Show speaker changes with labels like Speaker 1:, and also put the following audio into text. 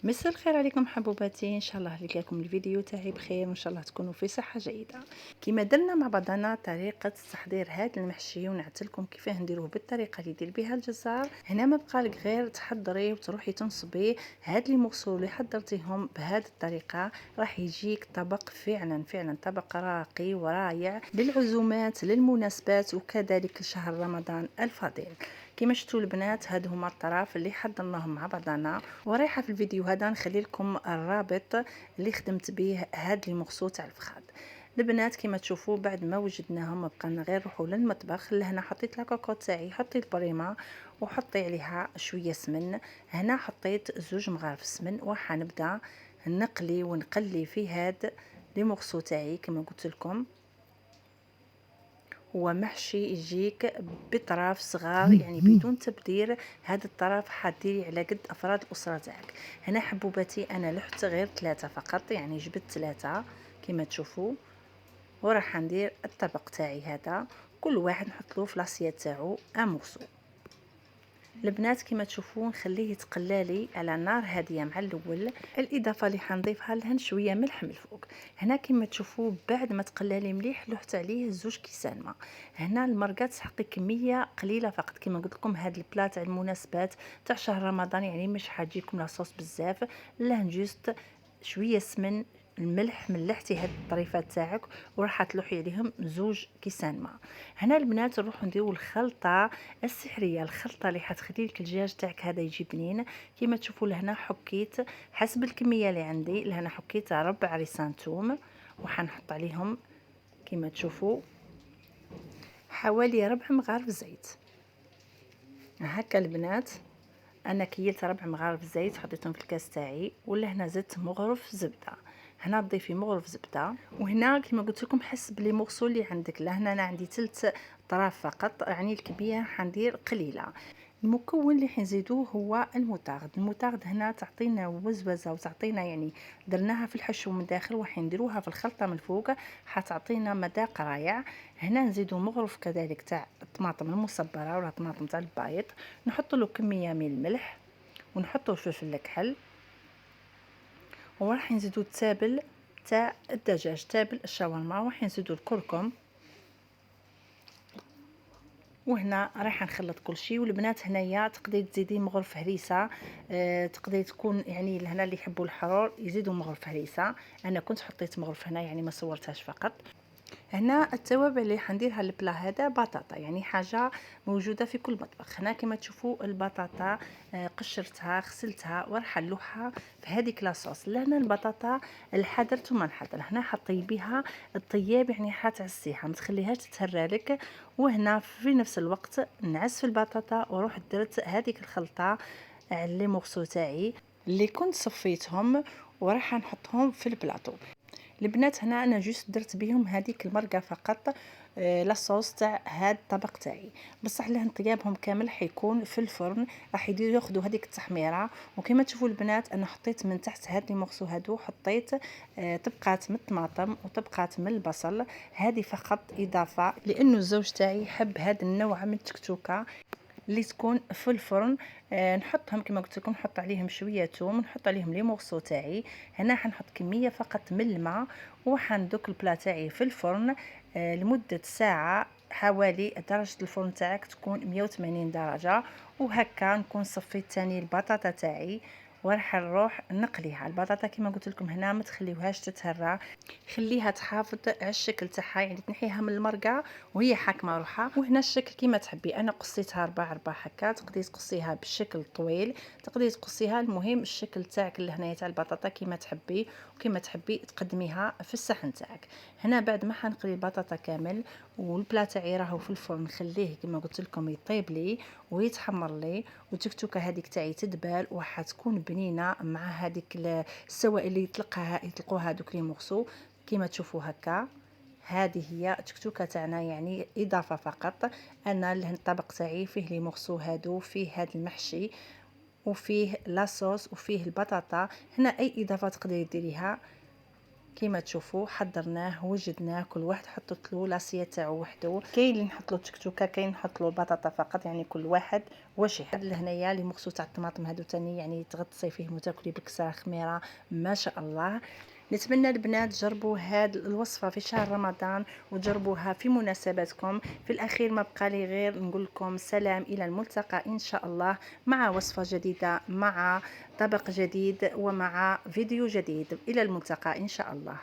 Speaker 1: مساء الخير عليكم حبوباتي، ان شاء الله لقاكم الفيديو تاعي بخير وان شاء الله تكونوا في صحه جيده. كما درنا مع بعضنا طريقه تحضير هذا المحشي ونعتلكم كيفاه نديروه بالطريقه اللي يدير بها الجزار. هنا ما بقى لك غير تحضري وتروحي تنصبي هاد لي مغسول اللي حضرتيهم بهذه الطريقه. راح يجيك طبق فعلا طبق راقي ورائع للعزومات للمناسبات وكذلك شهر رمضان الفضيل. كما شفتوا البنات هادو هما الطراف اللي حضرناهم مع بعضنا، ورايحه في الفيديو هذا نخلي لكم الرابط اللي خدمت به هاد لي مغسول تاع الفخاد. البنات كما تشوفوا بعد ما وجدناهم بقينا غير نروحوا للمطبخ. لهنا حطيت لاكوكو تاعي، حطيت البريمه وحطي عليها شويه سمن. هنا حطيت 2 مغارف سمن وحنبدا نقلي ونقلي في هاد لي مغسول تاعي. كما قلت لكم هو محشي يجيك بطراف صغار يعني بدون تبدير. هذا الطرف حديري على قد افراد الاسره تاعك. هنا حبوباتي انا لحت غير 3 فقط، يعني جبت 3 كما تشوفوا. وراح ندير الطبق تاعي هذا، كل واحد نحط له في لاسيات تاعو اموسو. البنات كما تشوفون نخليه يتقلالي على نار هاديه مع الاول. الاضافه اللي حنضيفها لهن شويه ملح من الفوق. هنا كما تشوفوا بعد ما تقلالي مليح لحت عليه 2 كيسان ماء. هنا المرقه تسحقي كميه قليله فقط. كما قلت لكم هاد البلا تاع المناسبات تاع شهر رمضان يعني مش حاجيكم لاصوص بزاف، لا جوست شويه سمن الملح ملحتي هاد الطريفات تاعك وراح تلوحي عليهم 2 كيسان ماء. هنا البنات نروحو نديرو الخلطه السحريه، الخلطه اللي حتخلي لك الدجاج تاعك هذا يجي بنين. كما تشوفوا لهنا حكيت حسب الكميه اللي عندي، لهنا حكيت ربع ريسان توم وحنحط عليهم كما تشوفوا حوالي 4 مغارف زيت. هكا البنات انا كيلت 4 مغارف زيت حطيتهم في الكاس تاعي. ولا هنا زدت مغرف زبده. هنا تضيفي مغرف زبده. وهنا كما قلت لكم حسب لي مغسول اللي عندك. لهنا انا عندي 3 طراف فقط، يعني الكميه حندير قليله. المكون اللي حنزيدوه هو الموتارد. الموتارد هنا تعطينا وزوزه وتعطينا يعني درناها في الحشو من داخل وحنديروها في الخلطه من فوق حتعطينا مذاق رائع. هنا نزيدو مغرف كذلك تاع الطماطم المصبره ولا طماطم تاع البايط. نحط له كميه من الملح ونحطو الفلفل الكحل. وراح نزيدو التابل تاع الدجاج، تابل الشاورما، وراح نزيدو الكركم. وهنا راح نخلط كل شيء. والبنات هنايا تقدري تزيدي مغرف هريسه، تقدري تكون يعني هنا اللي يحبوا الحرور يزيدوا مغرف هريسه. انا كنت حطيت مغرف هنا يعني ما صورتهاش فقط. هنا التوابل اللي حنديرها البلا هذا بطاطا، يعني حاجه موجوده في كل مطبخ. هنا كما تشوفوا البطاطا قشرتها غسلتها وراح نلوحها في هذيك لاصوص. لهنا البطاطا الحذر ثم نحضر. هنا حطي بها الطياب يعني حتعسيها ما تخليهاش تتهرى لك. وهنا في نفس الوقت نعس في البطاطا وروح درت هذيك الخلطه على لي مورسو تاعي اللي كنت صفيتهم وراح نحطهم في البلاطو. البنات هنا انا جوست درت بهم هذيك المرقه فقط لاصوص تاع هاد الطبق تاعي. بصح لهن طيابهم كامل حيكون في الفرن، راح ياخذوا هذيك التحميره. وكما تشوفوا البنات انا حطيت من تحت هاد لي مغسو هادو حطيت طبقات من الطماطم وطبقات من البصل. هذه فقط اضافه لانه الزوج تاعي يحب هذا النوع من التكتوكه اللي تكون في الفرن. نحطهم كما قلت لكم نحط عليهم شويه ثوم نحط عليهم لي مورسو تاعي. هنا حنحط كميه فقط من الماء وحندوك البلا تاعي في الفرن لمده ساعه حوالي. درجه الفرن تاعك تكون 180 درجه. وهكا نكون صفيت ثاني البطاطا تاعي وراح نروح نقليها. البطاطا كما قلت لكم هنا ما تخليوهاش تتهرى، خليها تحافظ على الشكل تاعها يعني تنحيها من المرقه وهي حاكمه روحها. وهنا الشكل كما تحبي، انا قصيتها ربع هكا. تقدري تقصيها بالشكل طويل تقدري تقصيها، المهم الشكل تاعك اللي هنايا تاع البطاطا كما تحبي وكما تحبي تقدميها في الصحن تاعك. هنا بعد ما حنقلي البطاطا كامل والبلا تاعي راهو في الفرن نخليه كما قلت لكم يطيب لي ويتحمر لي والتكتوكه هذيك تاعي تدبال وحتكون بنينه مع هذيك السوائل اللي يطلقوها دوك لي مورسو كما تشوفوا هكا. هذه هي التكتوكه تاعنا يعني اضافه فقط. انا الطبق تاعي فيه لي مورسو هادو، فيه هذا المحشي وفيه لاصوص وفيه البطاطا. هنا اي اضافه تقدري ديريها كيما تشوفوا حضرناه وجدناه، كل واحد حطت له لاصيه تاعو وحده. كاين اللي نحط له تكتوكه، كاين نحط له البطاطا فقط، يعني كل واحد واش يحب. لهنايا لي مغسول تاع الطماطم هادو تاني يعني تغطسي فيهم وتاكلي بكسره خميره ما شاء الله. نتمنى البنات تجربوا هاد الوصفه في شهر رمضان وتجربوها في مناسباتكم. في الاخير ما بقى لي غير نقول لكم سلام، الى الملتقى ان شاء الله مع وصفه جديده، مع طبق جديد، ومع فيديو جديد. الى الملتقى ان شاء الله.